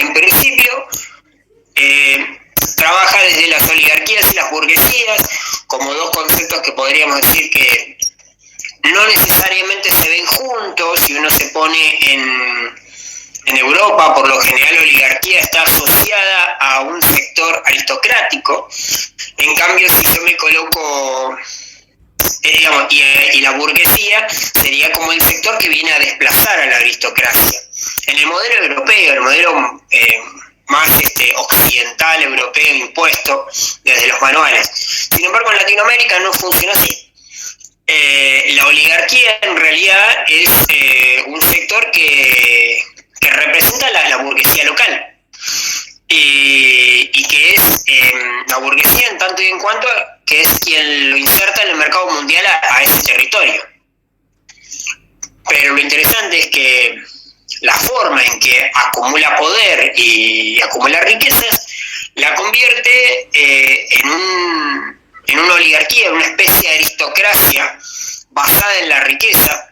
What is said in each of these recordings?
en principio trabaja desde las oligarquías y las burguesías como dos conceptos que podríamos decir que no necesariamente se ven juntos. Si uno se pone en Europa, por lo general la oligarquía está asociada a un sector aristocrático. En cambio, si yo me coloco, y la burguesía sería como el sector que viene a desplazar a la aristocracia. En el modelo europeo, el modelo más occidental, europeo, impuesto desde los manuales. Sin embargo, en Latinoamérica no funciona así. La oligarquía en realidad es un sector que representa la burguesía local y que es la burguesía en tanto y en cuanto que es quien lo inserta en el mercado mundial a ese territorio. Pero lo interesante es que la forma en que acumula poder y acumula riquezas la convierte en una oligarquía, en una especie de aristocracia basada en la riqueza,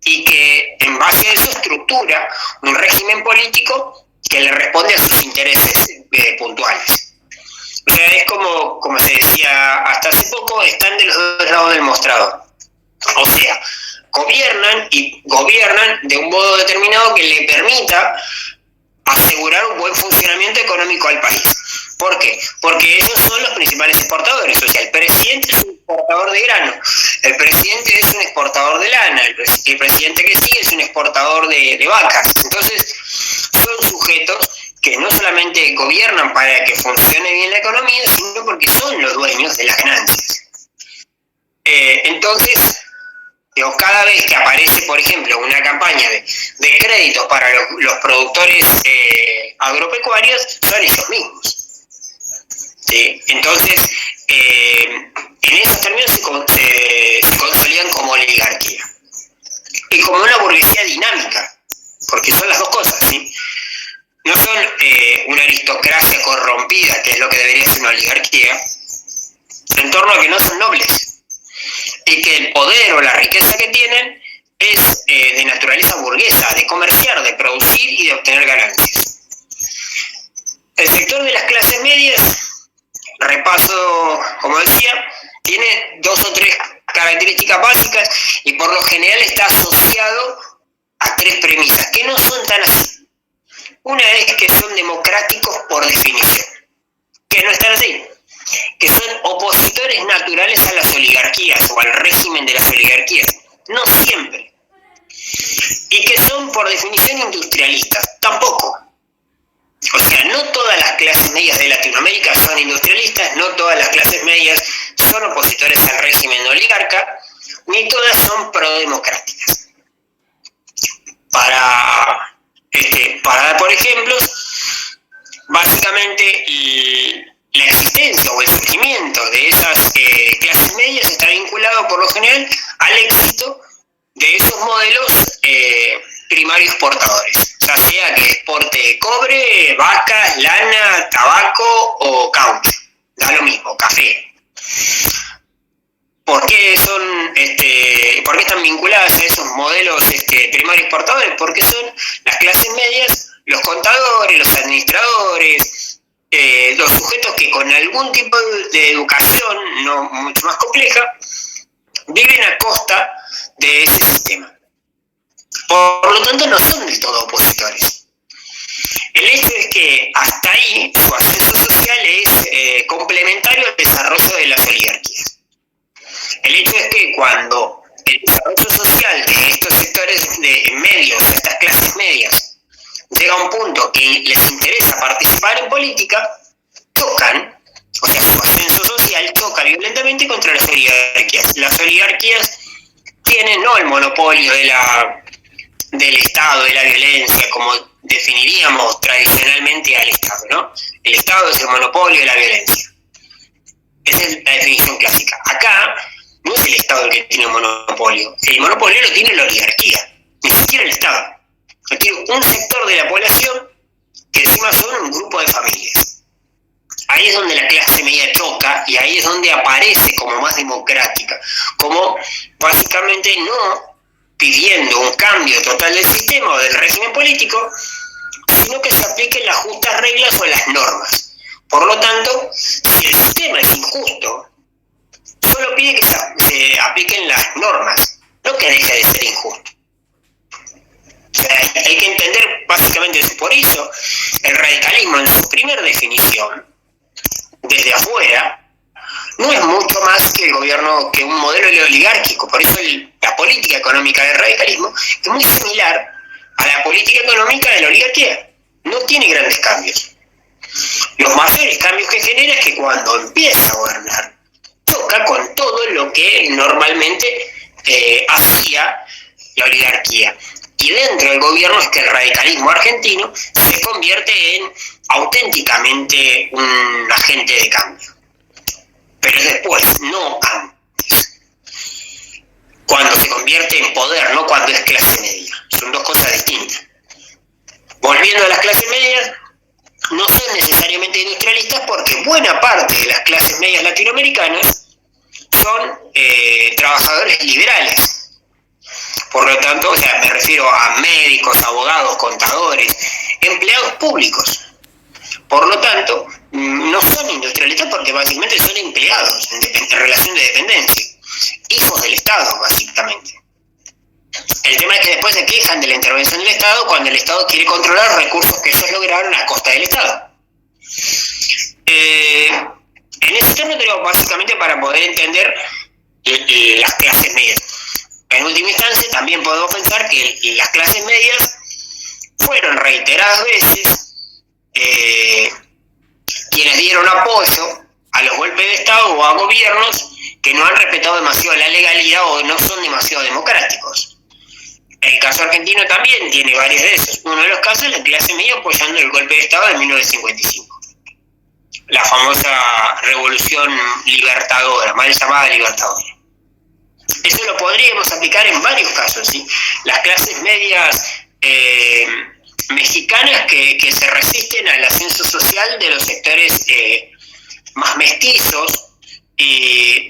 y que en base a eso estructura un régimen político que le responde a sus intereses puntuales. O sea, es como se decía hasta hace poco, están de los dos lados del mostrador. O sea, gobiernan de un modo determinado que le permita asegurar un buen funcionamiento económico al país. ¿Por qué? Porque ellos son los principales exportadores. O sea, el presidente es un exportador de grano, el presidente es un exportador de lana, el presidente que sigue es un exportador de vacas. Entonces, son sujetos que no solamente gobiernan para que funcione bien la economía, sino porque son los dueños de las ganancias. Entonces, cada vez que aparece, por ejemplo, una campaña de créditos para los productores agropecuarios, son ellos mismos. ¿Sí? Entonces, en esos términos se consolidan como oligarquía. Y como una burguesía dinámica, porque son las dos cosas, ¿sí? No son una aristocracia corrompida, que es lo que debería ser una oligarquía, en torno a que no son nobles, y que el poder o la riqueza que tienen es de naturaleza burguesa, de comerciar, de producir y de obtener ganancias. El sector de las clases medias, repaso, como decía, tiene dos o tres características básicas y por lo general está asociado a tres premisas, que no son tan así. Una es que son democráticos por definición, que no están así, que son opositores naturales a las oligarquías o al régimen de las oligarquías, no siempre, y que son por definición industrialistas, tampoco. O sea, no todas las clases medias de Latinoamérica son industrialistas, no todas las clases medias son opositores al régimen oligarca, ni todas son prodemocráticas. Para dar por ejemplos, básicamente la existencia o el surgimiento de esas clases medias está vinculado por lo general al éxito de esos modelos primarios exportadores, ya sea que exporte cobre, vacas, lana, tabaco o caucho, da lo mismo, café. ¿Por qué están vinculadas a esos modelos primarios exportadores? Porque son las clases medias, los contadores, los administradores, los sujetos que con algún tipo de educación no mucho más compleja viven a costa de ese sistema. Por lo tanto, no son del todo opositores. El hecho es que hasta ahí su ascenso social es complementario al desarrollo de las oligarquías. El hecho es que cuando el desarrollo social de estos sectores de medios, estas clases medias, llega a un punto que les interesa participar en política, chocan, o sea, su ascenso social choca violentamente contra las oligarquías. Las oligarquías tienen no el monopolio del Estado, de la violencia, como definiríamos tradicionalmente al Estado, ¿no? El Estado es el monopolio de la violencia. Esa es la definición clásica. Acá no es el Estado el que tiene el monopolio lo tiene la oligarquía, ni siquiera el Estado. Lo tiene un sector de la población que encima son un grupo de familias. Ahí es donde la clase media choca y ahí es donde aparece como más democrática, como básicamente no pidiendo un cambio total del sistema o del régimen político, sino que se apliquen las justas reglas o las normas. Por lo tanto, si el sistema es injusto, solo pide que se apliquen las normas, no que deje de ser injusto. O sea, hay que entender básicamente eso. Por eso, el radicalismo en su primera definición, desde afuera, no es mucho más que el gobierno, que un modelo oligárquico. Por eso la política económica del radicalismo es muy similar a la política económica de la oligarquía. No tiene grandes cambios. Los mayores cambios que genera es que cuando empieza a gobernar, choca con todo lo que normalmente hacía la oligarquía. Y dentro del gobierno es que el radicalismo argentino se convierte en auténticamente un agente de cambio. Pero después, no antes. Cuando se convierte en poder, no cuando es clase media. Son dos cosas distintas. Volviendo a las clases medias, no son necesariamente industrialistas porque buena parte de las clases medias latinoamericanas son trabajadores liberales. Por lo tanto, o sea, me refiero a médicos, abogados, contadores, empleados públicos. Por lo tanto, no son industrialistas porque básicamente son empleados en relación de dependencia, hijos del Estado, básicamente. El tema es que después se quejan de la intervención del Estado cuando el Estado quiere controlar los recursos que ellos lograron a costa del Estado. En ese término, básicamente para poder entender las clases medias. En última instancia, también podemos pensar que las clases medias fueron reiteradas veces quienes dieron apoyo a los golpes de Estado o a gobiernos que no han respetado demasiado la legalidad o no son demasiado democráticos. El caso argentino también tiene varios de esos. Uno de los casos es la clase media apoyando el golpe de Estado de 1955. La famosa revolución libertadora, mal llamada libertadora. Eso lo podríamos aplicar en varios casos, ¿sí? Las clases medias mexicanas que se resisten al ascenso social de los sectores más mestizos,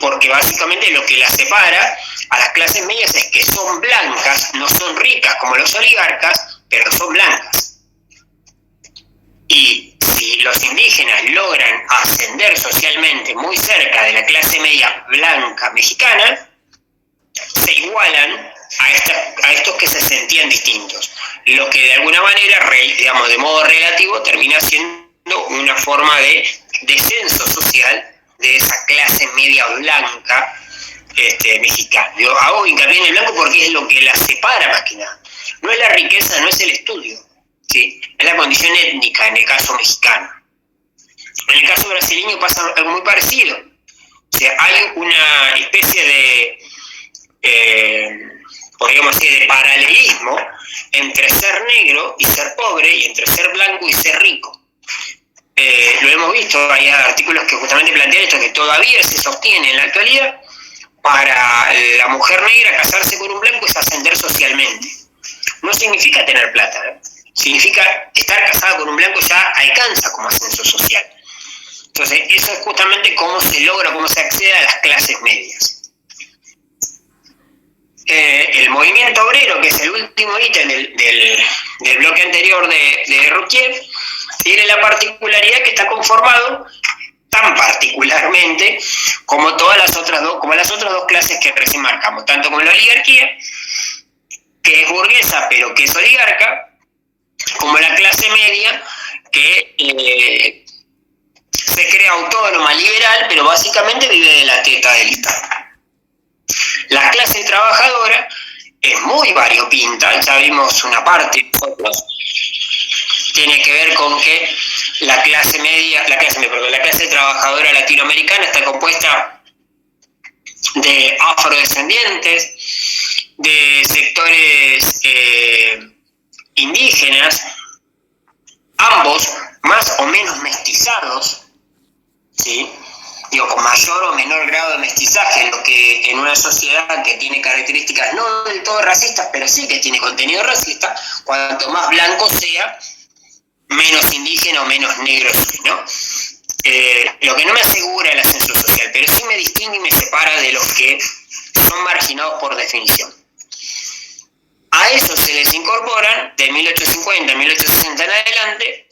porque básicamente lo que las separa a las clases medias es que son blancas, no son ricas como los oligarcas, pero son blancas. Y si los indígenas logran ascender socialmente muy cerca de la clase media blanca mexicana, se igualan a estos que se sentían distintos, lo que de alguna manera, digamos, de modo relativo, termina siendo una forma de descenso social de esa clase media blanca mexicana. Yo hago hincapié en el blanco porque es lo que la separa más que nada. No es la riqueza, no es el estudio, ¿sí? Es la condición étnica en el caso mexicano. En el caso brasileño pasa algo muy parecido. O sea, hay una especie de podríamos decir, de paralelismo entre ser negro y ser pobre, y entre ser blanco y ser rico. Lo hemos visto, hay artículos que justamente plantean esto, que todavía se sostiene en la actualidad. Para la mujer negra casarse con un blanco es ascender socialmente. No significa tener plata, significa estar casada con un blanco ya alcanza como ascenso social. Entonces, eso es justamente cómo se logra, cómo se accede a las clases medias. El movimiento obrero, que es el último ítem del bloque anterior de Ruquier, tiene la particularidad que está conformado tan particularmente como las otras dos clases que recién marcamos, tanto como la oligarquía, que es burguesa pero que es oligarca, como la clase media, que se cree autónoma, liberal, pero básicamente vive de la teta del Estado. La clase trabajadora es muy variopinta, ya vimos una parte, tiene que ver con que la clase trabajadora latinoamericana está compuesta de afrodescendientes, de sectores indígenas, ambos más o menos mestizados, ¿sí? Digo, con mayor o menor grado de mestizaje, lo que en una sociedad que tiene características no del todo racistas, pero sí que tiene contenido racista, cuanto más blanco sea, menos indígena o menos negro soy, ¿no? Lo que no me asegura el ascenso social, pero sí me distingue y me separa de los que son marginados por definición. A eso se les incorporan, de 1850 a 1860 en adelante,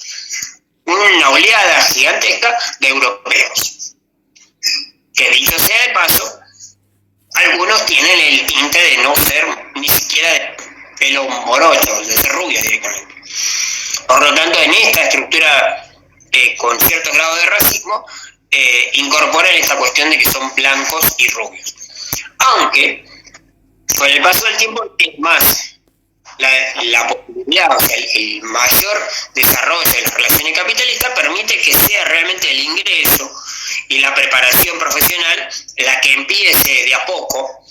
una oleada gigantesca de europeos. Que dicho sea de paso, algunos tienen el tinte de no ser ni siquiera de pelo morocho, de ser rubios directamente. Por lo tanto, en esta estructura con cierto grado de racismo, incorporan esta cuestión de que son blancos y rubios. Aunque, con el paso del tiempo, es más la posibilidad, o sea, el mayor desarrollo de las relaciones capitalistas permite que sea realmente el ingreso y la preparación profesional la que empiece de a poco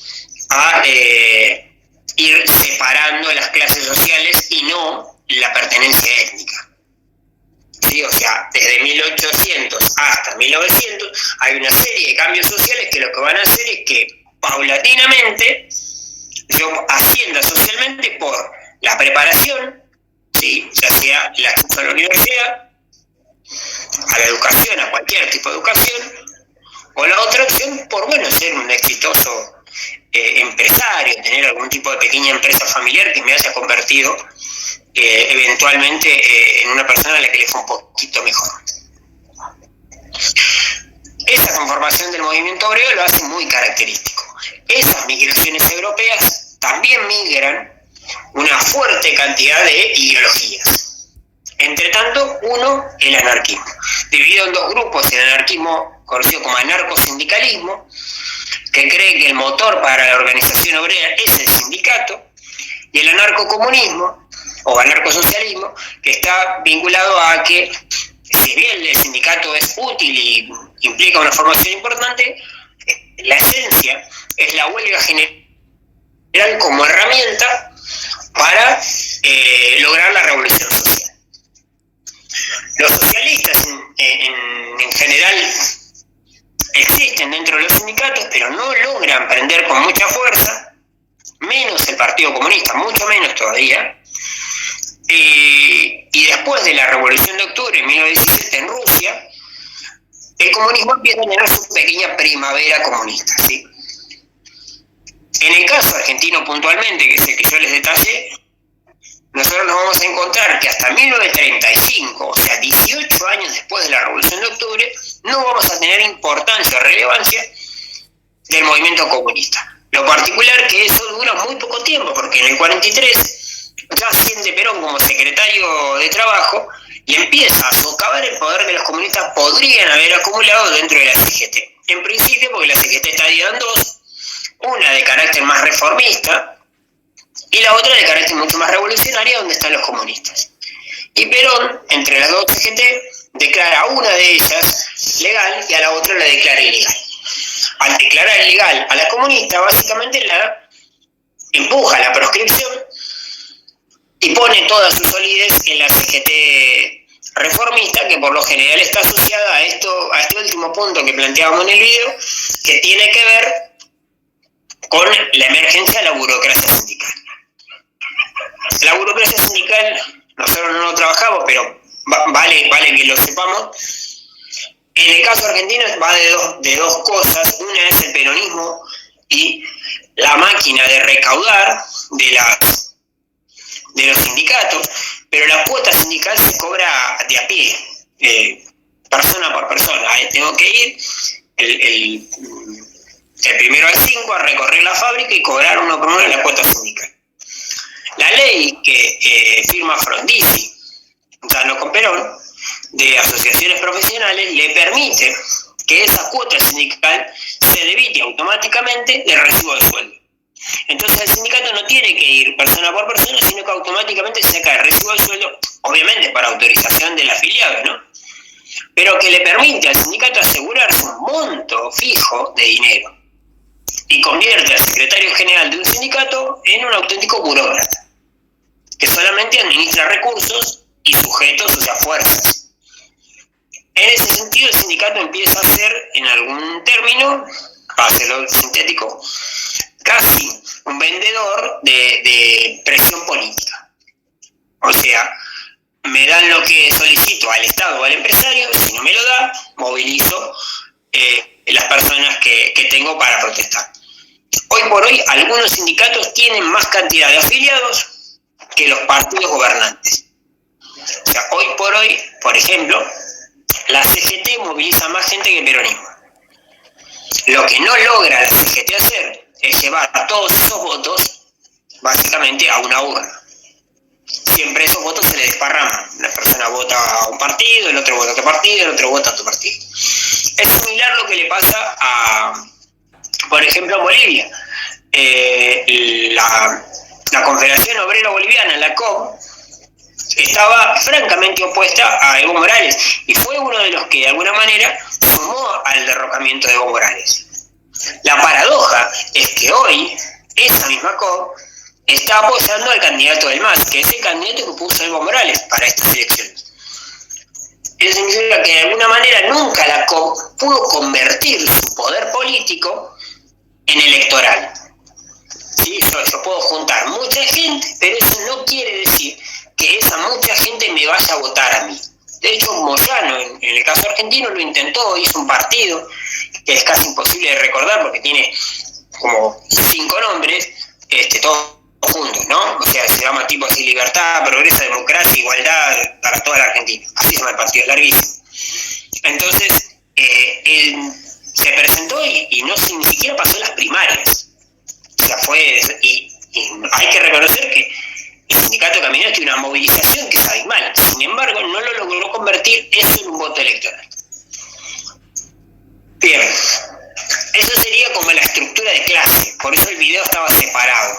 a ir separando las clases sociales y no la pertenencia étnica. ¿Sí? O sea, desde 1800 hasta 1900 hay una serie de cambios sociales que lo que van a hacer es que paulatinamente yo ascienda socialmente por la preparación, ¿sí? Ya sea el acceso a la universidad, a la educación, a cualquier tipo de educación, o la otra opción por, bueno, ser un exitoso empresario, tener algún tipo de pequeña empresa familiar que me haya convertido eventualmente en una persona a la que le fue un poquito mejor. Esa conformación del movimiento obrero lo hace muy característico. Esas migraciones europeas también migran una fuerte cantidad de ideologías. Entre tanto, uno, el anarquismo, dividido en dos grupos: el anarquismo conocido como anarcosindicalismo, que cree que el motor para la organización obrera es el sindicato, y el anarcocomunismo o anarcosocialismo, que está vinculado a que, si bien el sindicato es útil y implica una formación importante, la esencia es la huelga general como herramienta para lograr la revolución social. Los socialistas en general existen dentro de los sindicatos, pero no logran prender con mucha fuerza, menos el Partido Comunista, mucho menos todavía. Y después de la Revolución de Octubre en 1917 en Rusia, el comunismo empieza a tener su pequeña primavera comunista, ¿sí? En el caso argentino puntualmente, que es el que yo les detallé, nosotros nos vamos a encontrar que hasta 1935, o sea, 18 años después de la Revolución de Octubre, no vamos a tener importancia o relevancia del movimiento comunista. Lo particular que eso dura muy poco tiempo, porque en el 43 ya asciende Perón como secretario de Trabajo y empieza a socavar el poder que los comunistas podrían haber acumulado dentro de la CGT. En principio, porque la CGT está dividida en dos, una de carácter más reformista y la otra de carácter mucho más revolucionaria, donde están los comunistas. Y Perón, entre las dos CGT, declara a una de ellas legal y a la otra la declara ilegal. Al declarar ilegal a la comunista, básicamente la empuja a la proscripción y pone toda su solidez en la CGT reformista, que por lo general está asociada a este último punto que planteábamos en el video, que tiene que ver con la emergencia de la burocracia sindical. La burocracia sindical, nosotros no lo trabajamos, pero vale que lo sepamos. En el caso argentino va de dos cosas. Una es el peronismo y la máquina de recaudar de los sindicatos, pero la cuota sindical se cobra de a pie, persona por persona. Tengo que ir el primero al 5 a recorrer la fábrica y cobrar uno por uno la cuota sindical. La ley que firma Frondizi, ya no con Perón, de asociaciones profesionales, le permite que esa cuota sindical se debite automáticamente del recibo de sueldo. Entonces el sindicato no tiene que ir persona por persona, sino que automáticamente saca el recibo de sueldo, obviamente para autorización del afiliado, ¿no? Pero que le permite al sindicato asegurarse un monto fijo de dinero y convierte al secretario general de un sindicato en un auténtico burócrata, que solamente administra recursos y sujetos, o sea, fuerzas. En ese sentido, el sindicato empieza a ser, en algún término, para hacerlo sintético, casi un vendedor de presión política. O sea, me dan lo que solicito al Estado o al empresario, si no me lo da, movilizo las personas que tengo para protestar. Hoy por hoy, algunos sindicatos tienen más cantidad de afiliados que los partidos gobernantes. O sea, hoy por hoy, por ejemplo, la CGT moviliza más gente que el peronismo. Lo que no logra la CGT hacer es llevar a todos esos votos, básicamente, a una urna. Siempre esos votos se le desparraman. Una persona vota a un partido, el otro vota a otro partido, el otro vota a otro partido. Es similar lo que le pasa a, por ejemplo, a Bolivia. La Confederación Obrera Boliviana, la COB, estaba francamente opuesta a Evo Morales y fue uno de los que de alguna manera sumó al derrocamiento de Evo Morales. La paradoja es que hoy esa misma COB está apoyando al candidato del MAS, que es el candidato que puso Evo Morales para estas elecciones. Eso significa que de alguna manera nunca la COB pudo convertir su poder político en electoral. ¿Sí? Yo puedo juntar mucha gente, pero eso no quiere decir que esa mucha gente me vaya a votar a mí. De hecho, Moyano, en el caso argentino, lo intentó, hizo un partido que es casi imposible de recordar porque tiene como 5 nombres, todos juntos, ¿no? O sea, se llama tipo así: libertad, progreso, democracia, igualdad para toda la Argentina. Así se llama el partido, es larguísimo. Entonces, él se presentó y no ni siquiera pasó las primarias. O sea, y hay que reconocer que el sindicato de camioneros tiene una movilización que es abismal. Sin embargo, no lo logró convertir eso en un voto electoral. Bien, eso sería como la estructura de clase, por eso el video estaba separado.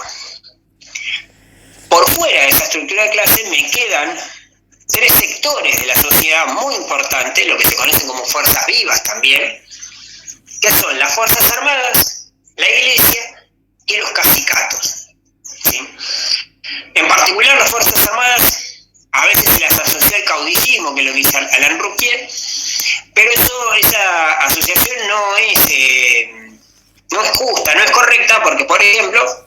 Por fuera de esa estructura de clase me quedan 3 sectores de la sociedad muy importantes, lo que se conocen como fuerzas vivas también, que son las Fuerzas Armadas, la Iglesia y los cacicatos. ¿Sí? En particular, las Fuerzas Armadas a veces se las asocia al caudillismo, que lo dice Alain Rouquier, pero esa asociación no es justa, no es correcta, porque, por ejemplo,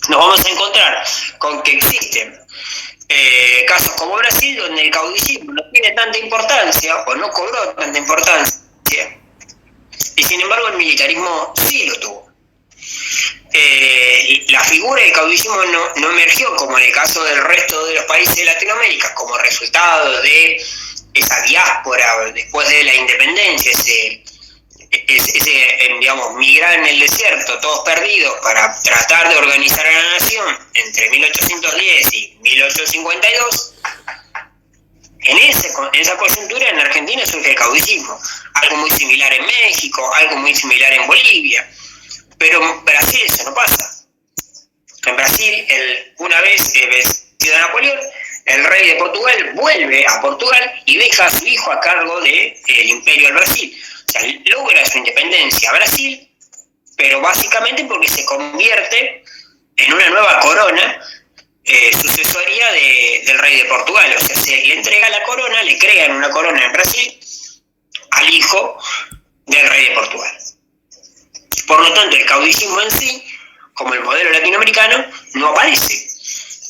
nos vamos a encontrar con que existen casos como Brasil, donde el caudillismo no tiene tanta importancia o no cobró tanta importancia, y sin embargo el militarismo sí lo tuvo. La figura del caudillismo no emergió, como en el caso del resto de los países de Latinoamérica, como resultado de esa diáspora después de la independencia, digamos, migrar en el desierto, todos perdidos, para tratar de organizar a la nación entre 1810 y 1852. En esa coyuntura en Argentina surge el caudillismo, algo muy similar en México, algo muy similar en Bolivia, pero en Brasil eso no pasa. En Brasil, una vez vencido Napoleón, el rey de Portugal vuelve a Portugal y deja a su hijo a cargo del imperio del Brasil. O sea, logra su independencia a Brasil, pero básicamente porque se convierte en una nueva corona sucesoria del rey de Portugal. O sea, se le entrega la corona, le crean una corona en Brasil al hijo del rey de Portugal. Por lo tanto, el caudillismo en sí, como el modelo latinoamericano, no aparece.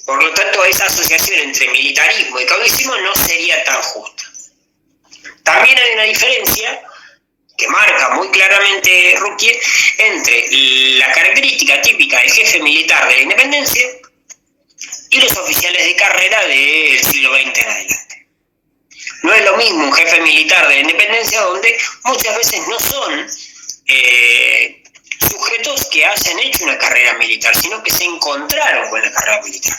Por lo tanto, esa asociación entre militarismo y caudillismo no sería tan justa. También hay una diferencia que marca muy claramente Rouquier entre la característica típica del jefe militar de la independencia y los oficiales de carrera del siglo XX en adelante. No es lo mismo un jefe militar de la independencia, donde muchas veces no son sujetos que hayan hecho una carrera militar, sino que se encontraron con la carrera militar.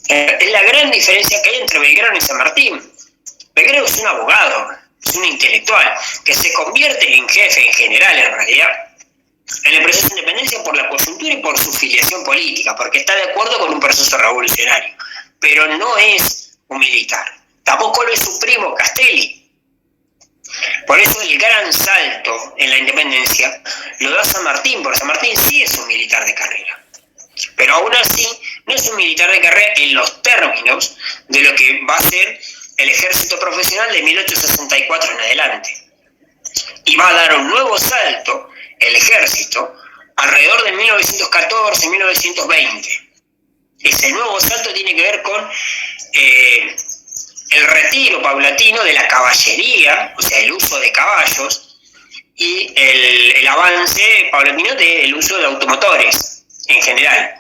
Es la gran diferencia que hay entre Belgrano y San Martín. Belgrano es un abogado, es un intelectual, que se convierte en jefe en general, en realidad, en el proceso de independencia por la coyuntura y por su filiación política, porque está de acuerdo con un proceso revolucionario, pero no es un militar. Tampoco lo es su primo Castelli. Por eso el gran salto en la independencia lo da San Martín, porque San Martín sí es un militar de carrera. Pero aún así no es un militar de carrera en los términos de lo que va a ser el ejército profesional de 1864 en adelante. Y va a dar un nuevo salto el ejército alrededor de 1914-1920. Ese nuevo salto tiene que ver con el retiro paulatino de la caballería, o sea, el uso de caballos, y el avance paulatino del uso de automotores en general,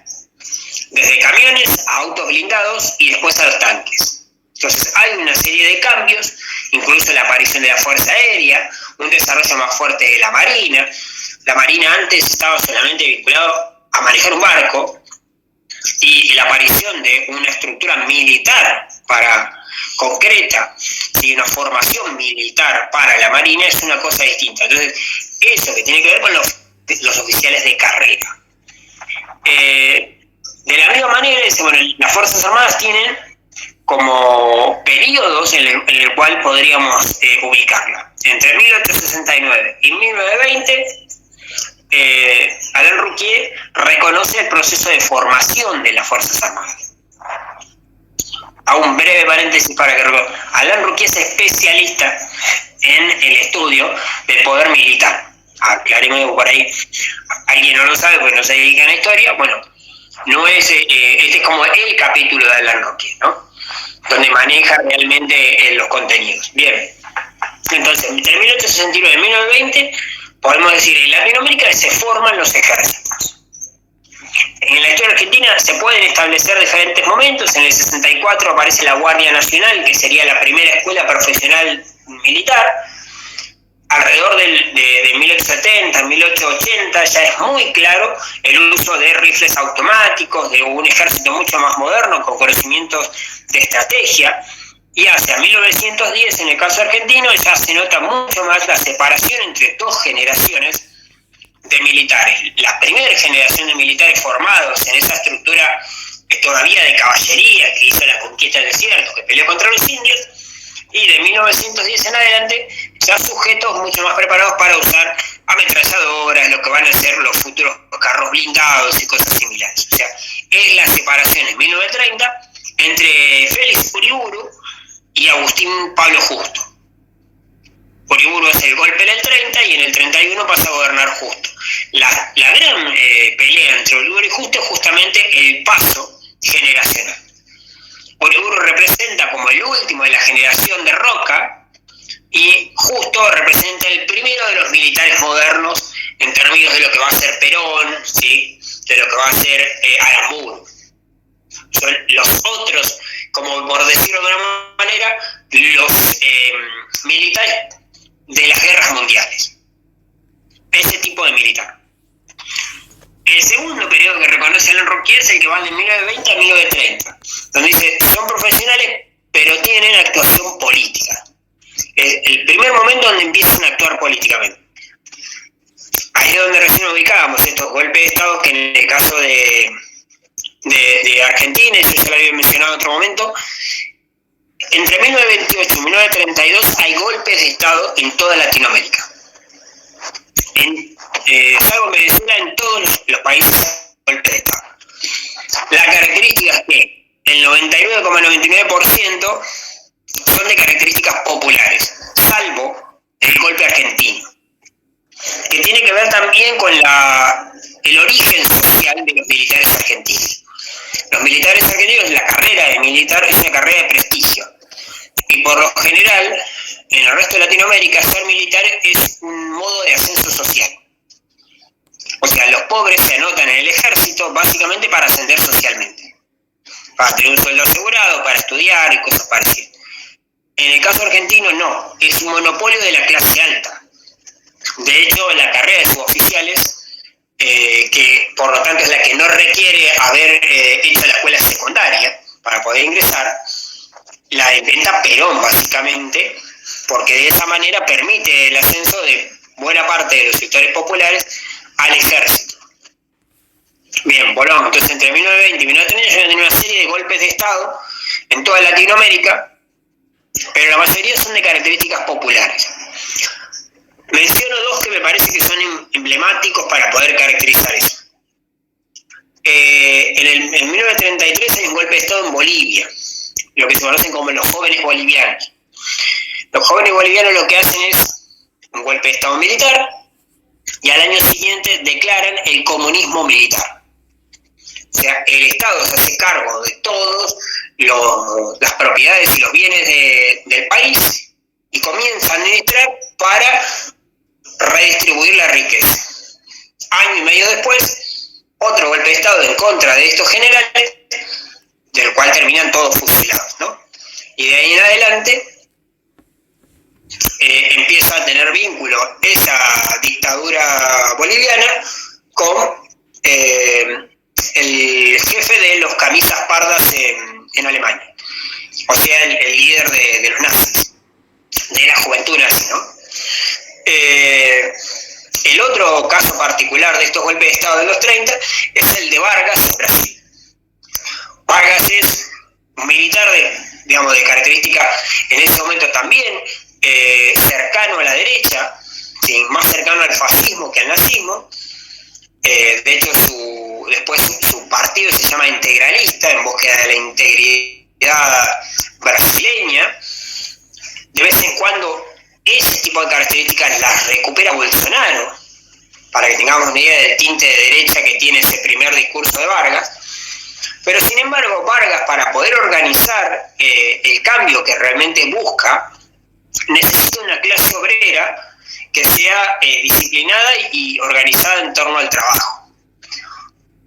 desde camiones a autos blindados y después a los tanques. Entonces hay una serie de cambios, incluso la aparición de la Fuerza Aérea, un desarrollo más fuerte de la Marina. La Marina antes estaba solamente vinculado a manejar un barco, y la aparición de una estructura militar concreta, y una formación militar para la Marina es una cosa distinta. Entonces, eso que tiene que ver con los oficiales de carrera. De la misma manera, bueno, las Fuerzas Armadas tienen como periodos en el cual podríamos ubicarla. Entre 1869 y 1920, Alain Rouquier reconoce el proceso de formación de las Fuerzas Armadas. Hago un breve paréntesis para que Alain Rouquier es especialista en el estudio del poder militar. Aclaremos por ahí, alguien no lo sabe porque no se dedica a la historia. Bueno, no es este es como el capítulo de Alain Rouquier, ¿no? Donde maneja realmente los contenidos. Bien, entonces, entre 1869 y 1920, podemos decir, en Latinoamérica se forman los ejércitos. En la historia argentina se pueden establecer diferentes momentos. En el 64 aparece la Guardia Nacional, que sería la primera escuela profesional militar. Alrededor de 1870, 1880 ya es muy claro el uso de rifles automáticos, de un ejército mucho más moderno, con conocimientos de estrategia. Y hacia 1910, en el caso argentino, ya se nota mucho más la separación entre dos generaciones de militares. La primera generación de militares formados en esa estructura todavía de caballería que hizo la conquista del desierto, que peleó contra los indios, y de 1910 en adelante ya sujetos mucho más preparados para usar ametralladoras, lo que van a ser los futuros carros blindados y cosas similares. O sea, es la separación en 1930 entre Félix Uriburu y Agustín Pablo Justo. Uriburu hace el golpe en el 30 y en el 31 pasa a gobernar Justo. La gran pelea entre Uriburu y Justo es justamente el paso generacional. Uriburu representa como el último de la generación de Roca y Justo representa el primero de los militares modernos en términos de lo que va a ser Perón, ¿sí? De lo que va a ser Aramburu. Son los otros, como por decirlo de una manera, los militares de las guerras mundiales. Ese tipo de militar. El segundo periodo que reconoce Alain Rouquier es el que va de 1920 a 1930, donde dice, son profesionales, pero tienen actuación política. Es el primer momento donde empiezan a actuar políticamente. Ahí es donde recién ubicábamos estos golpes de Estado, que en el caso de Argentina, eso ya lo había mencionado en otro momento, entre 1928 y 1932 hay golpes de Estado en toda Latinoamérica. Salvo en Venezuela, en todos los países golpes de Estado. La característica es que el 99,99% son de características populares, salvo el golpe argentino, que tiene que ver también con el origen social de los militares argentinos. Los militares argentinos, la carrera de militar es una carrera de prestigio, y por lo general, en el resto de Latinoamérica, ser militar es un modo de ascenso social. O sea, los pobres se anotan en el ejército básicamente para ascender socialmente, para tener un sueldo asegurado, para estudiar y cosas parecidas. En el caso argentino no, es un monopolio de la clase alta. De hecho, la carrera de suboficiales, que por lo tanto es la que no requiere haber hecho la escuela secundaria para poder ingresar, la inventa Perón básicamente, porque de esa manera permite el ascenso de buena parte de los sectores populares al ejército. Bien, volvamos. Entonces, entre 1920 y 1930 ya tiene una serie de golpes de Estado en toda Latinoamérica, pero la mayoría son de características populares. Menciono dos que me parece que son emblemáticos para poder caracterizar eso. En 1933 hay un golpe de Estado en Bolivia, lo que se conocen como los jóvenes bolivianos. Los jóvenes bolivianos lo que hacen es un golpe de Estado militar y al año siguiente declaran el comunismo militar. O sea, el Estado se hace cargo de todas las propiedades y los bienes del país y comienza a administrar para redistribuir la riqueza. Año y medio después, otro golpe de Estado en contra de estos generales, del cual terminan todos fusilados, ¿no? Y de ahí en adelante empieza a tener vínculo esa dictadura boliviana con el jefe de los camisas pardas en Alemania, o sea, el líder de los nazis, de la juventud nazi, ¿no? El otro caso particular de estos golpes de Estado de los 30 es el de Vargas en Brasil. Vargas es un militar de característica en ese momento también cercano a la derecha, ¿sí? Más cercano al fascismo que al nazismo. De hecho, después su partido se llama Integralista, en búsqueda de la integridad brasileña. De vez en cuando ese tipo de características las recupera Bolsonaro, para que tengamos una idea del tinte de derecha que tiene ese primer discurso de Vargas. Pero sin embargo, Vargas, para poder organizar el cambio que realmente busca, necesita una clase obrera que sea disciplinada y organizada en torno al trabajo.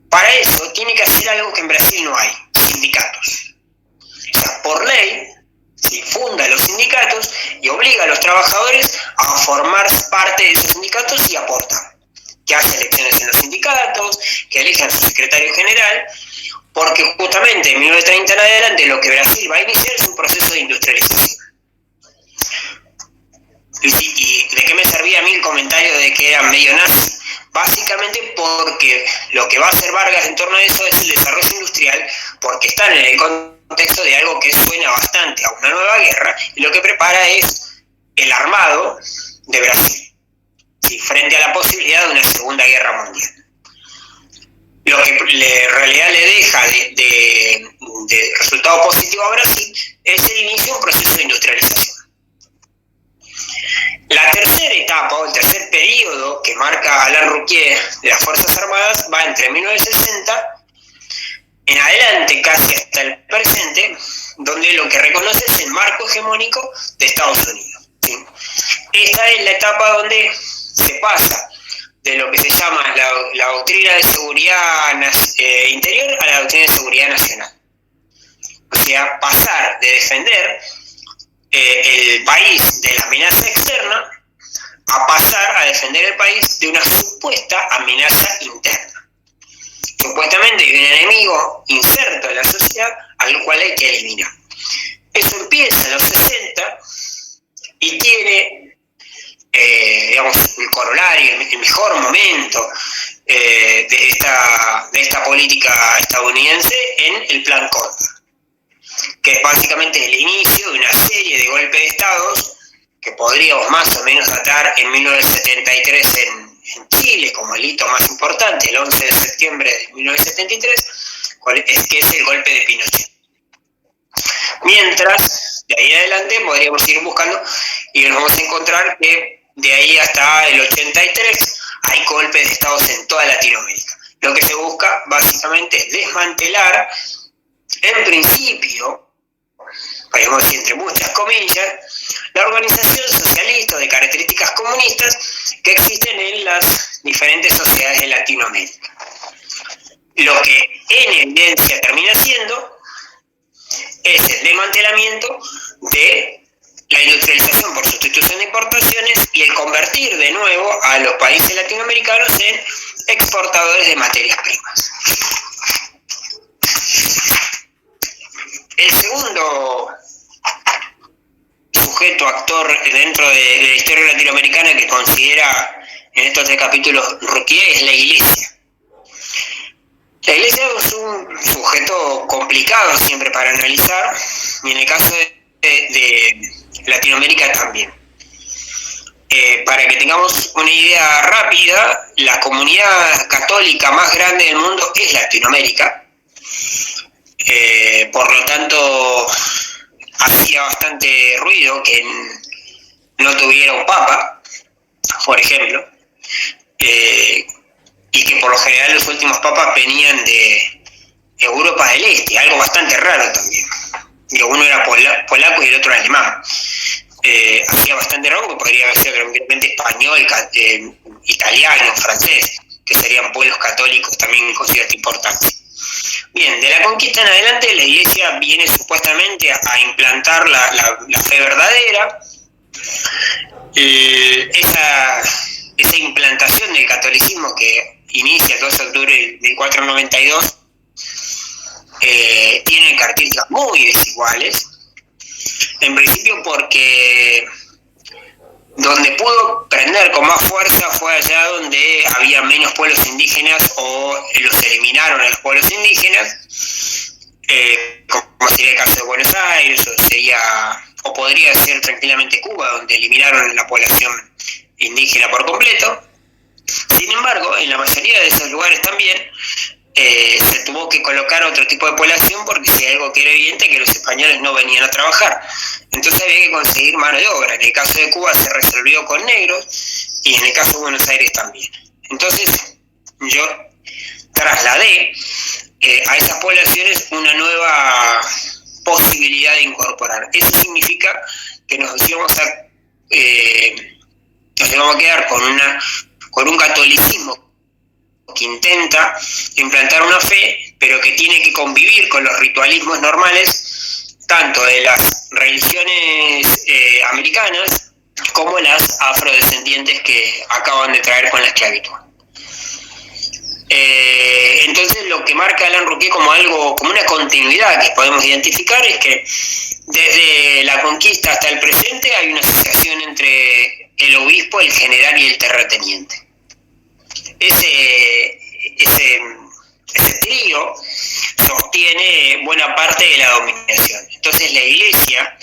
Para eso tiene que hacer algo que en Brasil no hay: sindicatos. O sea, por ley, funda los sindicatos y obliga a los trabajadores a formar parte de esos sindicatos y aportar. Que haya elecciones en los sindicatos, que elijan su secretario general, porque justamente en 1930 en adelante lo que Brasil va a iniciar es un proceso de industrialización. ¿Y de qué me servía a mí el comentario de que eran medio nazi? Básicamente porque lo que va a hacer Vargas en torno a eso es el desarrollo industrial, porque están en el contexto de algo que suena bastante a una nueva guerra, y lo que prepara es el armado de Brasil, ¿sí? Frente a la posibilidad de una Segunda Guerra Mundial. Lo que en realidad le deja de resultado positivo a Brasil es el inicio de un proceso de industrialización. La tercera etapa, o el tercer periodo que marca Alain Rouquier de las Fuerzas Armadas, va entre 1960 en adelante, casi hasta el presente, donde lo que reconoce es el marco hegemónico de Estados Unidos, ¿sí? Esta es la etapa donde se pasa de lo que se llama la doctrina de seguridad interior a la doctrina de seguridad nacional. O sea, pasar de defender el país de la amenaza externa a pasar a defender el país de una supuesta amenaza interna. Supuestamente hay un enemigo inserto en la sociedad al cual hay que eliminar. Eso empieza en los 60 y tiene, el corolario, el mejor momento de esta política estadounidense en el Plan Cóndor, que es básicamente el inicio de una serie de golpes de estados que podríamos más o menos datar en 1973 en Chile como el hito más importante, el 11 de septiembre de 1973, que es el golpe de Pinochet. Mientras, de ahí en adelante podríamos ir buscando y nos vamos a encontrar que de ahí hasta el 83 hay golpes de estados en toda Latinoamérica. Lo que se busca básicamente es desmantelar, en principio, podemos decir entre muchas comillas, la organización socialista de características comunistas que existen en las diferentes sociedades de Latinoamérica. Lo que en evidencia termina siendo es el desmantelamiento de la industrialización por sustitución de importaciones y el convertir de nuevo a los países latinoamericanos en exportadores de materias primas. El segundo sujeto, actor dentro de la historia latinoamericana que considera en estos 3 capítulos Rouquier es la Iglesia. La Iglesia es un sujeto complicado siempre para analizar, y en el caso de Latinoamérica también. Para que tengamos una idea rápida, la comunidad católica más grande del mundo es Latinoamérica. Por lo tanto, hacía bastante ruido que no tuviera un papa, por ejemplo, y que por lo general los últimos papas venían de Europa del Este, algo bastante raro también. Uno era polaco y el otro alemán. hacía bastante rango, que podría haber sido tranquilamente español, italiano, francés, que serían pueblos católicos también con cierta importancia. Bien, de la conquista en adelante la Iglesia viene supuestamente a implantar la fe verdadera. Esa implantación del catolicismo que inicia el 12 de octubre de 1492 tiene características muy desiguales. En principio porque donde pudo prender con más fuerza fue allá donde había menos pueblos indígenas o los eliminaron a los pueblos indígenas, como sería el caso de Buenos Aires, o podría ser tranquilamente Cuba, donde eliminaron la población indígena por completo. Sin embargo, en la mayoría de esos lugares también se tuvo que colocar otro tipo de población, porque si hay algo que era evidente, que los españoles no venían a trabajar. Entonces había que conseguir mano de obra. En el caso de Cuba se resolvió con negros y en el caso de Buenos Aires también. Entonces yo trasladé a esas poblaciones una nueva posibilidad de incorporar. Eso significa que nos íbamos a quedar con un catolicismo que intenta implantar una fe, pero que tiene que convivir con los ritualismos normales, tanto de las religiones americanas como las afrodescendientes que acaban de traer con la esclavitud. Entonces lo que marca Alain Rouquier como una continuidad que podemos identificar es que desde la conquista hasta el presente hay una asociación entre el obispo, el general y el terrateniente. Ese trío sostiene buena parte de la dominación. Entonces la Iglesia,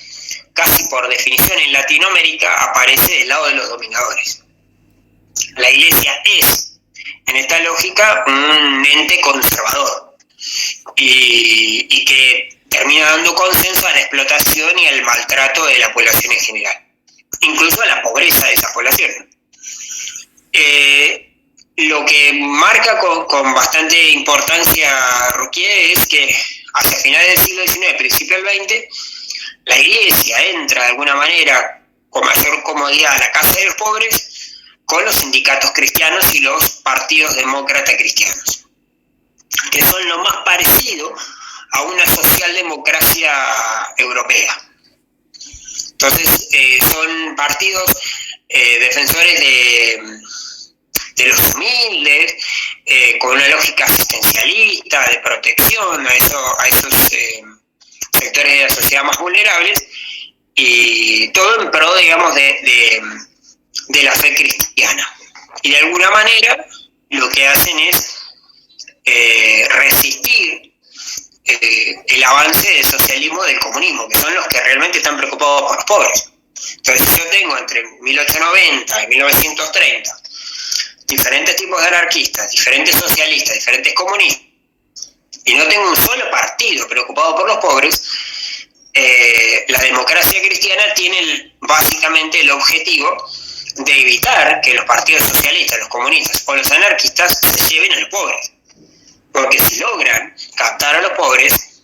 casi por definición en Latinoamérica, aparece del lado de los dominadores. La Iglesia es, en esta lógica, un ente conservador y que termina dando consenso a la explotación y al maltrato de la población en general, incluso a la pobreza de esa población. Lo que marca con bastante importancia Rouquier es que hacia finales del siglo XIX, principio del XX, la Iglesia entra de alguna manera con mayor comodidad a la casa de los pobres con los sindicatos cristianos y los partidos demócratas cristianos, que son lo más parecido a una socialdemocracia europea. Entonces son partidos defensores de los humildes, con una lógica asistencialista, de protección a esos sectores de la sociedad más vulnerables, y todo en pro, digamos, de la fe cristiana. Y de alguna manera lo que hacen es resistir el avance del socialismo, del comunismo, que son los que realmente están preocupados por los pobres. Entonces, si yo tengo entre 1890 y 1930 diferentes tipos de anarquistas, diferentes socialistas, diferentes comunistas, y no tengo un solo partido preocupado por los pobres, la democracia cristiana tiene básicamente el objetivo de evitar que los partidos socialistas, los comunistas o los anarquistas se lleven a los pobres. Porque si logran captar a los pobres,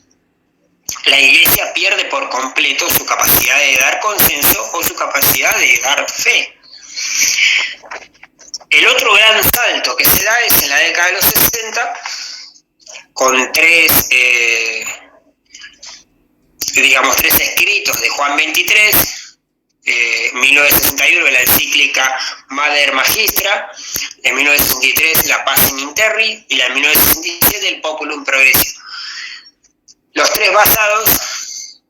la Iglesia pierde por completo su capacidad de dar consenso o su capacidad de dar fe. El otro gran salto que se da es en la década de los 60, con tres escritos de Juan XXIII, 1961 la encíclica Mater Magistra, en 1963 la Pacem in Terris y la 1967 el Populum Progressio. Los tres basados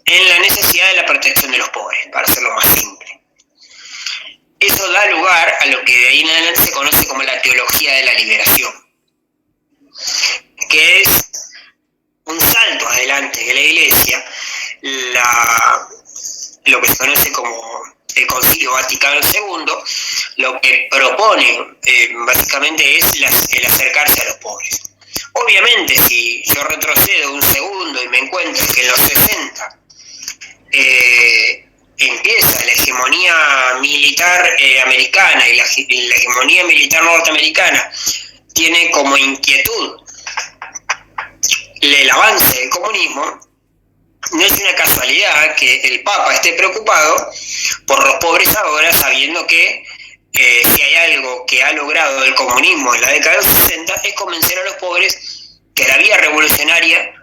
en la necesidad de la protección de los pobres, para hacerlo más simple. Eso da lugar a lo que de ahí en adelante se conoce como la teología de la liberación, que es un salto adelante de la Iglesia, lo que se conoce como el Concilio Vaticano II, lo que propone básicamente es el acercarse a los pobres. Obviamente, si yo retrocedo un segundo y me encuentro que en los 60 empieza la hegemonía militar americana y la hegemonía militar norteamericana tiene como inquietud el avance del comunismo, no es una casualidad que el Papa esté preocupado por los pobres ahora, sabiendo que si hay algo que ha logrado el comunismo en la década de los 60 es convencer a los pobres que la vía revolucionaria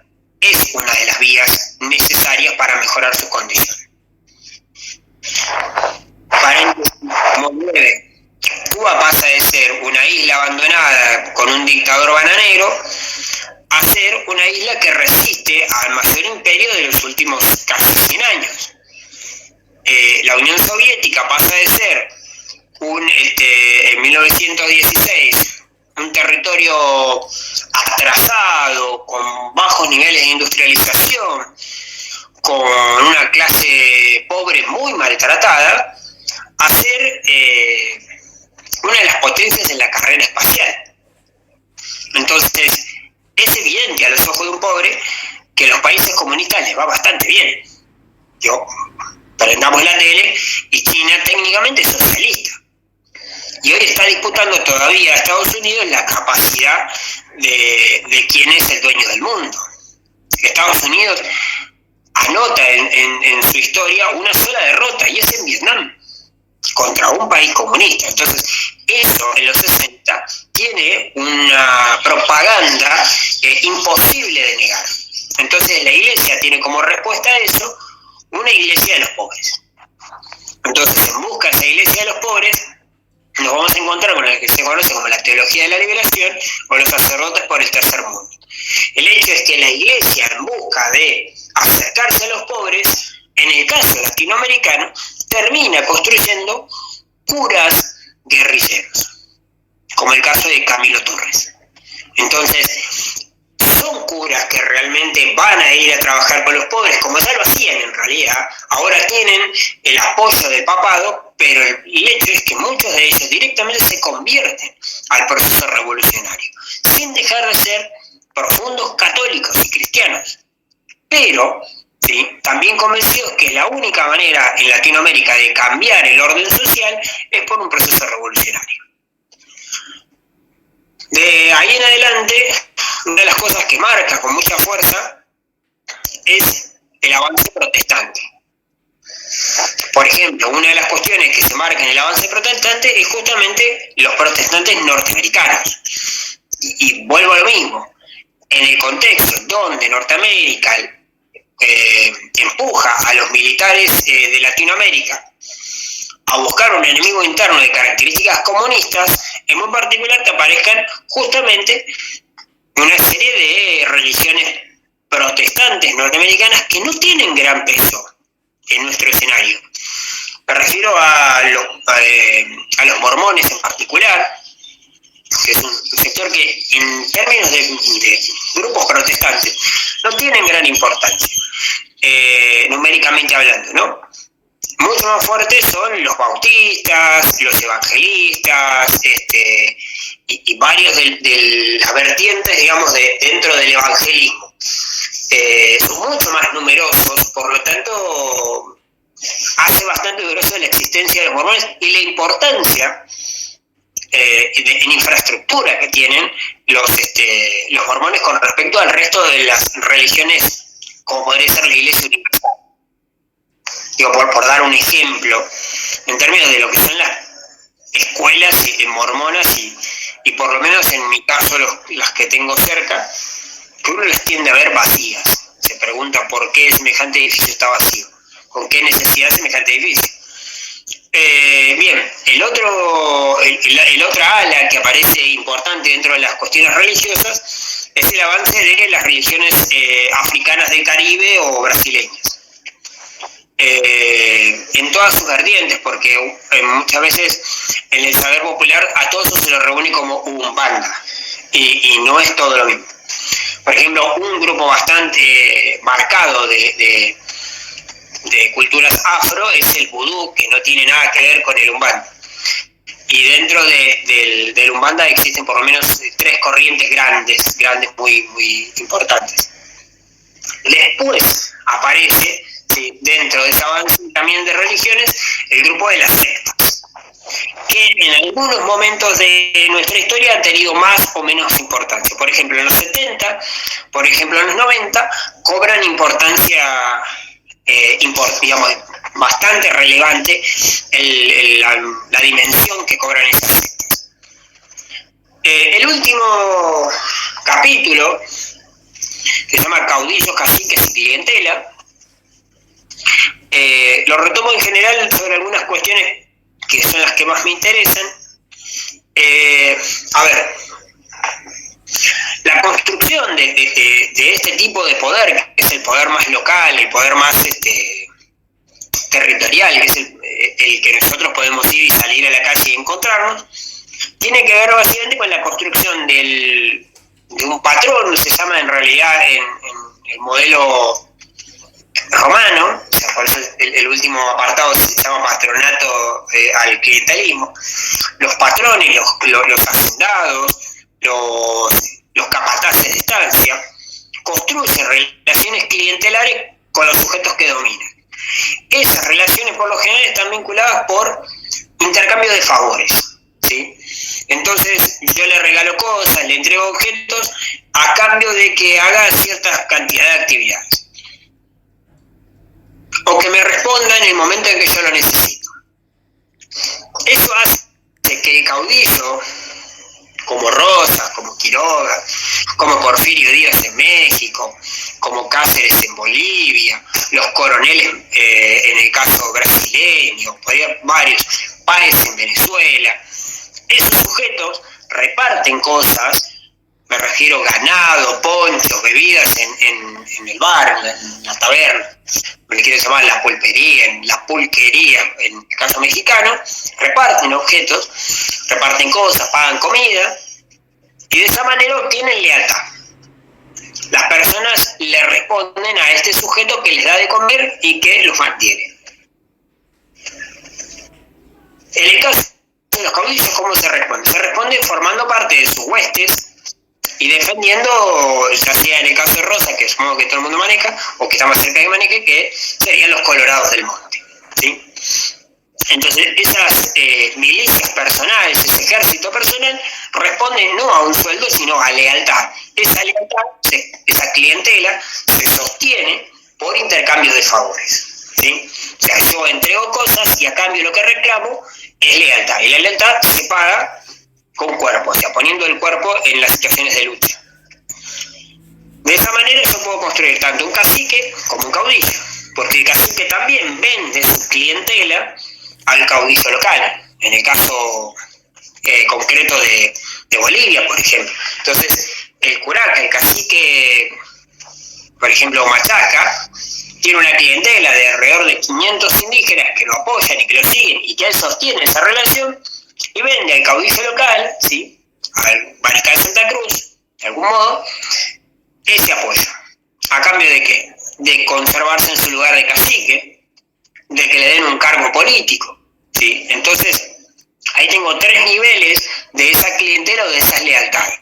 es una de las vías necesarias para mejorar su condición. Paréntesis como 9. Cuba pasa de ser una isla abandonada con un dictador bananero a ser una isla que resiste al mayor imperio de los últimos casi 100 años. La Unión Soviética pasa de ser en 1916 un territorio atrasado, con bajos niveles de industrialización, con una clase pobre muy maltratada, a ser una de las potencias en la carrera espacial. Entonces, es evidente a los ojos de un pobre que a los países comunistas les va bastante bien. Prendamos la tele y China técnicamente es socialista. Y hoy está disputando todavía a Estados Unidos la capacidad de quién es el dueño del mundo. Estados Unidos anota en su historia una sola derrota, y es en Vietnam, contra un país comunista. Entonces, eso en los 60 tiene una propaganda imposible de negar. Entonces, la Iglesia tiene como respuesta a eso una iglesia de los pobres. Entonces, en busca de esa iglesia de los pobres, nos vamos a encontrar con lo que se conoce como la teología de la liberación o los sacerdotes por el tercer mundo. El hecho es que la iglesia, en busca de acercarse a los pobres, en el caso latinoamericano, termina construyendo curas guerrilleros, como el caso de Camilo Torres. Entonces, son curas que realmente van a ir a trabajar con los pobres, como ya lo hacían en realidad. Ahora tienen el apoyo del papado, pero el hecho es que muchos de ellos directamente se convierten al proceso revolucionario, sin dejar de ser profundos católicos y cristianos, pero ¿sí?, también convencidos que la única manera en Latinoamérica de cambiar el orden social es por un proceso revolucionario. De ahí en adelante, una de las cosas que marca con mucha fuerza es el avance protestante. Por ejemplo, una de las cuestiones que se marca en el avance protestante es justamente los protestantes norteamericanos. Y vuelvo a lo mismo, en el contexto donde Norteamérica empuja a los militares de Latinoamérica a buscar un enemigo interno de características comunistas, en muy particular que aparezcan justamente una serie de religiones protestantes norteamericanas que no tienen gran peso en nuestro escenario. Me refiero a los mormones en particular, que es un sector que en términos de grupos protestantes no tienen gran importancia, numéricamente hablando, ¿no? Mucho más fuertes son los bautistas, los evangelistas, y varios de las vertientes, digamos, dentro del evangelismo. Son mucho más numerosos, por lo tanto, hace bastante dudosa la existencia de los mormones y la importancia en infraestructura que tienen los mormones con respecto al resto de las religiones, como podría ser la Iglesia Universal. Digo, por dar un ejemplo, en términos de lo que son las escuelas mormonas y por lo menos en mi caso las que tengo cerca, que uno las tiende a ver vacías. Se pregunta por qué semejante edificio está vacío, con qué necesidad semejante edificio. Bien, el otra ala que aparece importante dentro de las cuestiones religiosas es el avance de las religiones africanas del Caribe o brasileñas. En todas sus vertientes, porque muchas veces en el saber popular a todos se lo reúne como Umbanda, y no es todo lo mismo. Por ejemplo, un grupo bastante marcado de culturas afro es el vudú, que no tiene nada que ver con el Umbanda. Y dentro del Umbanda existen por lo menos 3 corrientes grandes muy, muy importantes. Después aparece, sí, dentro de ese avance también de religiones, el grupo de las sectas. que en algunos momentos de nuestra historia han tenido más o menos importancia. Por ejemplo, en los 70, por ejemplo, en los 90, cobran importancia, digamos, bastante relevante la dimensión que cobran esas sectas. El último capítulo, que se llama Caudillos, Caciques y Clientela, lo retomo en general sobre algunas cuestiones que son las que más me interesan. A ver, la construcción de este tipo de poder, que es el poder más local, el poder más territorial, que es el que nosotros podemos ir y salir a la calle y encontrarnos, tiene que ver básicamente con la construcción de un patrón, se llama en realidad en el modelo romano, o sea, por eso el último apartado se llama patronato al clientelismo. Los patrones, los hacendados, los capataces de estancia, construyen relaciones clientelares con los sujetos que dominan. Esas relaciones por lo general están vinculadas por intercambio de favores, ¿sí? Entonces yo le regalo cosas, le entrego objetos a cambio de que haga cierta cantidad de actividades, o que me responda en el momento en que yo lo necesito. Eso hace que el caudillo, como Rosas, como Quiroga, como Porfirio Díaz en México, como Cáceres en Bolivia, los coroneles en el caso brasileño, varios, Páez en Venezuela, esos sujetos reparten cosas, me refiero ganado, ponchos, bebidas en el bar, en la taberna, me quiero llamar la pulpería, en la pulquería, en el caso mexicano, reparten objetos, reparten cosas, pagan comida, y de esa manera obtienen lealtad. Las personas le responden a este sujeto que les da de comer y que los mantiene. En el caso de los caudillos, ¿cómo se responde? Se responde formando parte de sus huestes y defendiendo, ya sea en el caso de Rosa, que supongo que todo el mundo maneja, o que está más cerca que maneje, que serían los colorados del monte, ¿sí? Entonces, esas milicias personales, ese ejército personal, responden no a un sueldo, sino a lealtad. Esa lealtad, esa clientela, se sostiene por intercambio de favores, ¿sí? O sea, yo entrego cosas y a cambio lo que reclamo es lealtad. Y la lealtad se paga con cuerpo, o sea, poniendo el cuerpo en las situaciones de lucha. De esa manera yo puedo construir tanto un cacique como un caudillo, porque el cacique también vende su clientela al caudillo local, en el caso concreto de Bolivia, por ejemplo. Entonces, el curaca, el cacique, por ejemplo, Machaca, tiene una clientela de alrededor de 500 indígenas que lo apoyan y que lo siguen y que él sostiene esa relación, y vende al caudillo local, ¿sí?, al mariscal de Santa Cruz, de algún modo, ese apoyo. ¿A cambio de qué? De conservarse en su lugar de cacique, de que le den un cargo político, ¿sí? Entonces, ahí tengo 3 niveles de esa clientela o de esas lealtades.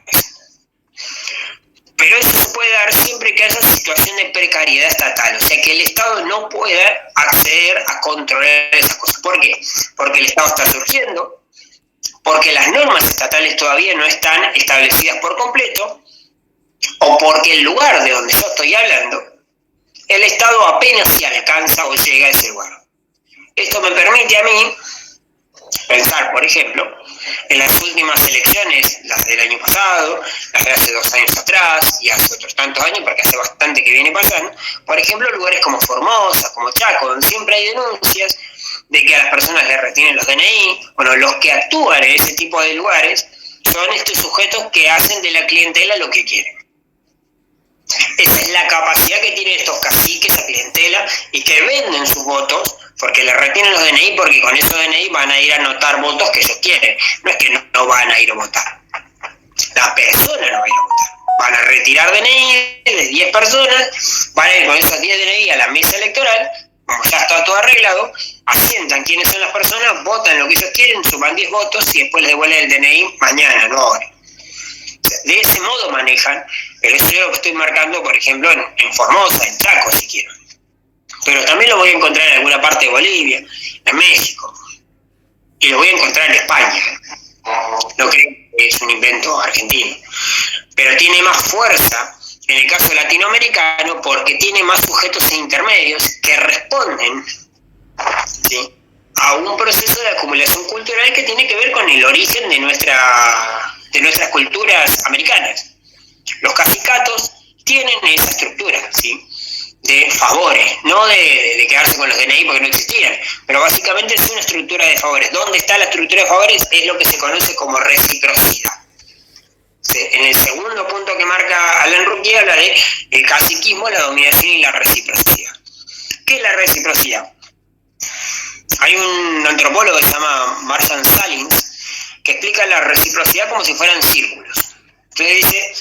Pero eso se puede dar siempre que haya situación de precariedad estatal, o sea que el Estado no pueda acceder a controlar esas cosas. ¿Por qué? Porque el Estado está surgiendo, porque las normas estatales todavía no están establecidas por completo, o porque el lugar de donde yo estoy hablando, el Estado apenas si alcanza o llega a ese lugar. Esto me permite a mí pensar, por ejemplo, en las últimas elecciones, las del año pasado, las de hace 2 años atrás y hace otros tantos años, porque hace bastante que viene pasando, por ejemplo, lugares como Formosa, como Chaco, donde siempre hay denuncias de que a las personas les retienen los DNI. Bueno, los que actúan en ese tipo de lugares son estos sujetos que hacen de la clientela lo que quieren. Esa es la capacidad que tienen estos caciques, a clientela, y que venden sus votos porque les retienen los DNI, porque con esos DNI van a ir a anotar votos que ellos quieren. No es que no van a ir a votar. La persona no va a ir a votar. Van a retirar DNI de 10 personas, van a ir con esos 10 DNI a la mesa electoral, como ya está todo arreglado, asientan quiénes son las personas, votan lo que ellos quieren, suman 10 votos y después les devuelven el DNI mañana, no ahora. De ese modo manejan, pero eso yo lo estoy marcando, por ejemplo, en Formosa, en Chaco, si quiero. Pero también lo voy a encontrar en alguna parte de Bolivia, en México. y lo voy a encontrar en España. No creo que es un invento argentino, pero tiene más fuerza en el caso latinoamericano porque tiene más sujetos intermedios que responden, ¿sí?, a un proceso de acumulación cultural que tiene que ver con el origen de nuestras culturas americanas. Los cacicatos tienen esa estructura, ¿sí?, de favores, no de quedarse con los DNI porque no existían, pero básicamente es una estructura de favores. ¿Dónde está la estructura de favores? Es lo que se conoce como reciprocidad. En el segundo punto que marca Alain Ruquier habla de el caciquismo, la dominación y la reciprocidad. ¿Qué es la reciprocidad? Hay un antropólogo que se llama Marshall Salins que explica la reciprocidad como si fueran círculos. Entonces dice,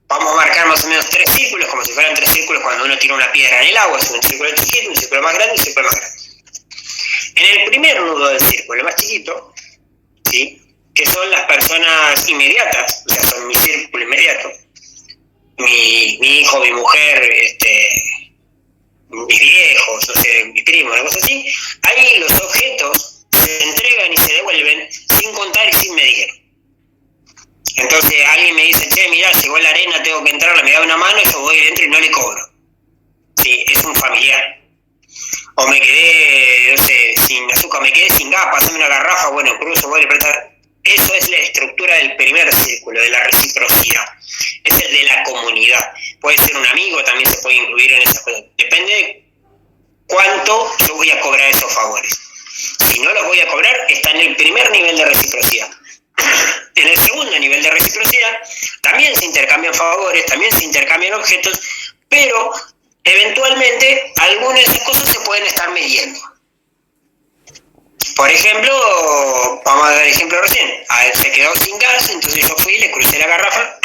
vamos a marcar más o menos 3 círculos, como si fueran 3 círculos cuando uno tira una piedra en el agua, es un círculo chiquito, un círculo más grande y un círculo más grande. En el primer nudo del círculo, el más chiquito, ¿sí?, que son las personas inmediatas, o sea, son mi círculo inmediato, mi hijo, mi mujer, mis viejos, o sea, mi primo, una cosa así, ahí los objetos se entregan y se devuelven sin contar y sin medir. Entonces alguien me dice, che, mirá, llegó la arena, tengo que entrarla, me da una mano, yo voy dentro y no le cobro. Sí, es un familiar. O me quedé, no sé, sin azúcar, me quedé sin gas, pasame una garrafa, bueno, cruzo, voy a prestar. Eso es la estructura del primer círculo, de la reciprocidad. Es el de la comunidad. Puede ser un amigo, también se puede incluir en esas cosas. Depende de cuánto yo voy a cobrar esos favores. Si no los voy a cobrar, está en el primer nivel de reciprocidad. En el segundo nivel de reciprocidad también se intercambian favores, también se intercambian objetos, pero eventualmente algunas de esas cosas se pueden estar midiendo. Por ejemplo, vamos a dar ejemplo recién, se quedó sin gas, entonces yo fui y le crucé la garrafa,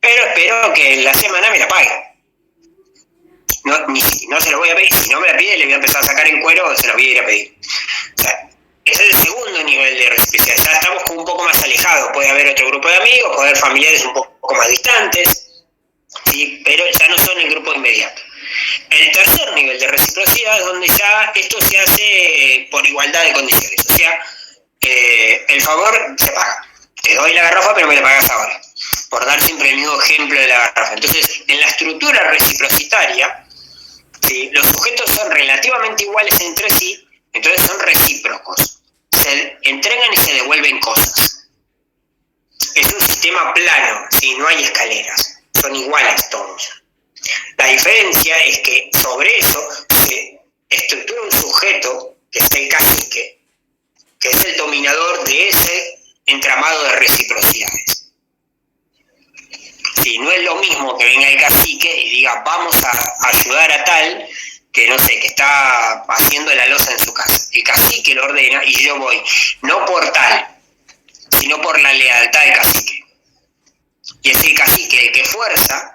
pero espero que en la semana me la pague. No se lo voy a pedir, si no me la pide le voy a empezar a sacar en cuero o se lo voy a ir a pedir. O sea, ese es el segundo nivel de reciprocidad, ya estamos como un poco más alejados, puede haber otro grupo de amigos, puede haber familiares un poco más distantes, ¿sí?, pero ya no son el grupo inmediato. El tercer nivel de reciprocidad es donde ya esto se hace por igualdad de condiciones, o sea, el favor se paga. Te doy la garrafa pero me la pagas ahora, por dar siempre el mismo ejemplo de la garrafa. Entonces, en la estructura reciprocitaria, ¿sí?, los sujetos son relativamente iguales entre sí, entonces son recíprocos, se entregan y se devuelven cosas. Es un sistema plano, ¿sí?, no hay escaleras, son iguales todos. La diferencia es que sobre eso se estructura un sujeto, que es el cacique, que es el dominador de ese entramado de reciprocidades. Sí, no es lo mismo que venga el cacique y diga, vamos a ayudar a tal, que no sé, que está haciendo la loza en su casa. El cacique lo ordena y yo voy, no por tal, sino por la lealtad del cacique. Y es el cacique el que fuerza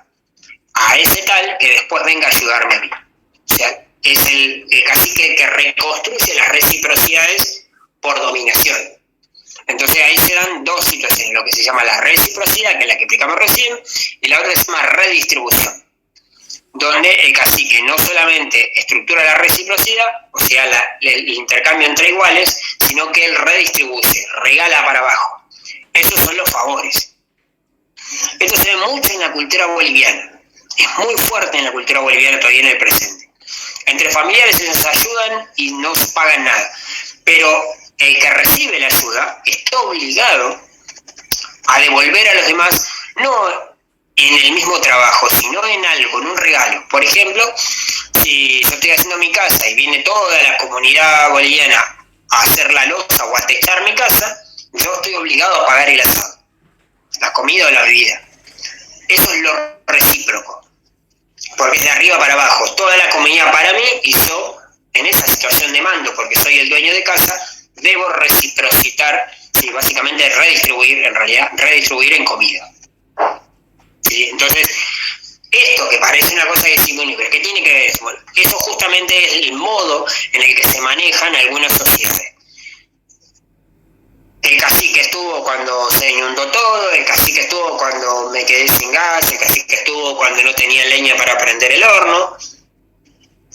a ese tal que después venga a ayudarme a mí. O sea, es el cacique que reconstruye las reciprocidades por dominación. Entonces ahí se dan dos situaciones, lo que se llama la reciprocidad, que es la que explicamos recién, y la otra se llama redistribución, donde el cacique no solamente estructura la reciprocidad, o sea, el intercambio entre iguales, sino que él redistribuye, regala para abajo. Esos son los favores. Esto se ve mucho en la cultura boliviana. Es muy fuerte en la cultura boliviana todavía en el presente. Entre familiares ellos ayudan y no se pagan nada. Pero el que recibe la ayuda está obligado a devolver a los demás, no en el mismo trabajo, sino en algo, en un regalo. Por ejemplo, si yo estoy haciendo mi casa y viene toda la comunidad boliviana a hacer la loza o a techar mi casa, yo estoy obligado a pagar el asado, la comida o la bebida. Eso es lo recíproco. Porque es de arriba para abajo, toda la comunidad para mí y yo, en esa situación de mando, porque soy el dueño de casa, debo reciprocitar, sí, básicamente redistribuir, en realidad, redistribuir en comida. ¿Sí? Entonces, esto que parece una cosa que decimos, bueno, pero ¿qué tiene que ver eso? Bueno, eso justamente es el modo en el que se manejan algunas sociedades. El cacique estuvo cuando se inundó todo, el cacique estuvo cuando me quedé sin gas, el cacique estuvo cuando no tenía leña para prender el horno.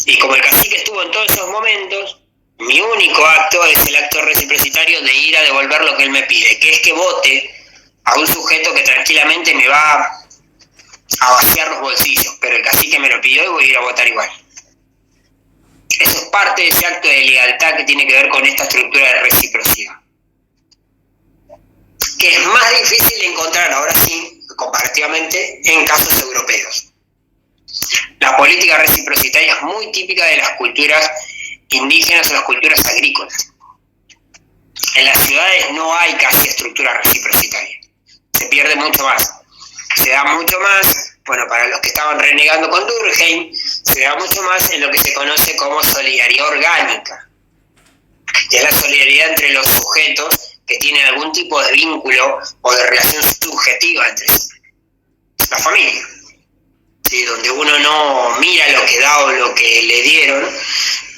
Y como el cacique estuvo en todos esos momentos, Mi único acto es el acto reciprocitario de ir a devolver lo que él me pide, que es que vote a un sujeto que tranquilamente me va a vaciar los bolsillos, pero el cacique me lo pidió y voy a ir a votar igual. Eso es parte de ese acto de lealtad que tiene que ver con esta estructura de reciprocidad, que es más difícil de encontrar ahora sí, comparativamente, en casos europeos. La política reciprocitaria es muy típica de las culturas indígenas o las culturas agrícolas. En las ciudades no hay casi estructura reciprocitaria, se pierde mucho más. Se da mucho más, bueno, para los que estaban renegando con Durkheim, se da mucho más en lo que se conoce como solidaridad orgánica, que es la solidaridad entre los sujetos que tienen algún tipo de vínculo o de relación subjetiva entre sí. La familia, ¿sí? Donde uno no mira lo que da o lo que le dieron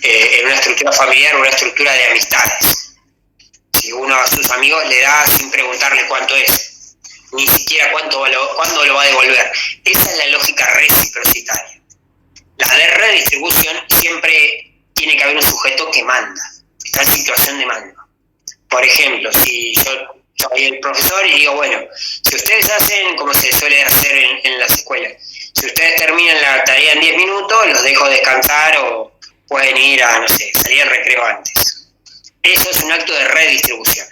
en una estructura familiar o una estructura de amistades. Si uno a sus amigos le da sin preguntarle cuánto es, ni siquiera cuándo lo va a devolver. Esa es la lógica reciprocitaria. La de redistribución siempre tiene que haber un sujeto que manda, está en situación de mando. Por ejemplo, si yo soy el profesor y digo, bueno, si ustedes hacen como se suele hacer en las escuelas, si ustedes terminan la tarea en 10 minutos, los dejo descansar o pueden ir a, no sé, salir al recreo antes. Eso es un acto de redistribución.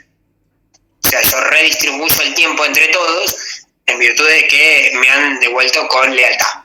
O sea, yo redistribuyo el tiempo entre todos en virtud de que me han devuelto con lealtad.